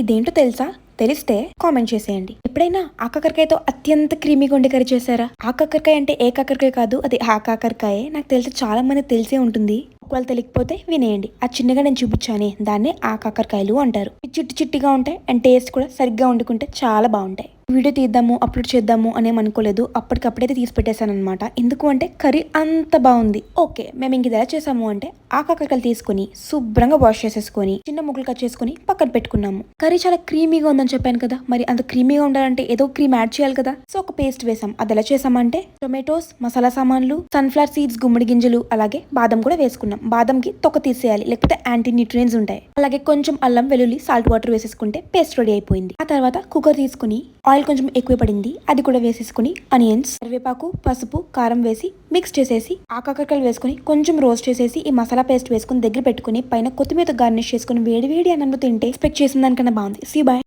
ఇదేంటో తెలుసా? తెలిస్తే కామెంట్ చేసేయండి. ఎప్పుడైనా ఆ కాకరకాయతో అత్యంత క్రీమీగా ఉండే కర్రీ చేశారా? ఆ కాకరకాయ అంటే ఏ కాకరకాయ కాదు, అది ఆ కాకరకాయే. నాకు తెలిసి చాలా మంది తెలిసే ఉంటుంది. ఒకవేళ తెలియకపోతే వినేయండి. ఆ చిన్నగా నేను చూపించానే దాన్ని ఆ కాకరకాయలు అంటారు. చిట్టి చిట్టిగా ఉంటాయి అండ్ టేస్ట్ కూడా సరిగ్గా వండుకుంటే చాలా బాగుంటాయి. వీడియో తీద్దాము అప్లోడ్ చేద్దాము అనేం అనుకోలేదు. అప్పటికప్పుడైతే తీసి పెట్టేశాను అనమాట. ఎందుకు అంటే కర్రీ అంత బాగుంది. ఓకే, మేము ఇంక ఇది ఎలా చేసాము అంటే ఆ కాకరకాయలు తీసుకుని శుభ్రంగా వాష్ చేసేసుకొని చిన్న ముక్కలు కట్ చేసుకుని పక్కన పెట్టుకున్నాము. కర్రీ చాలా క్రీమీగా ఉందని చెప్పాను కదా, మరి అంత క్రీమీగా ఉండాలంటే ఏదో క్రీమ్ యాడ్ చేయాలి కదా. సో ఒక పేస్ట్ వేసాం. అది ఎలా చేసామంటే టొమాటోస్, మసాలా సామాన్లు, సన్ఫ్లవర్ సీడ్స్, గుమ్మడి గింజలు, అలాగే బాదం కూడా వేసుకున్నాం. బాదంకి తొక్క తీసేయాలి, లేకపోతే యాంటీ న్యూట్రియన్స్ ఉంటాయి. అలాగే కొంచెం అల్లం వెల్లుల్లి సాల్ట్ వాటర్ వేసేసుకుంటే పేస్ట్ రెడీ అయిపోయింది. ఆ తర్వాత కుక్కర్ తీసుకుని ఆయిల్ కొంచెం ఎక్కువ పడింది, అది కూడా వేసేసుకుని ఆనియన్స్, కరివేపాకు, పసుపు, కారం వేసి మిక్స్ చేసేసి ఆ కాకరకాయలు వేసుకుని కొంచెం రోస్ట్ చేసేసి ఈ మసాలా పేస్ట్ వేసుకుని దగ్గర పెట్టుకుని పైన కొత్తిమీర గార్నిష్ చేసుకుని వేడి వేడి అన్నంలో తింటే ఎక్స్పెక్ట్ చేసిన దానికన్నా బాగుంది. See bye.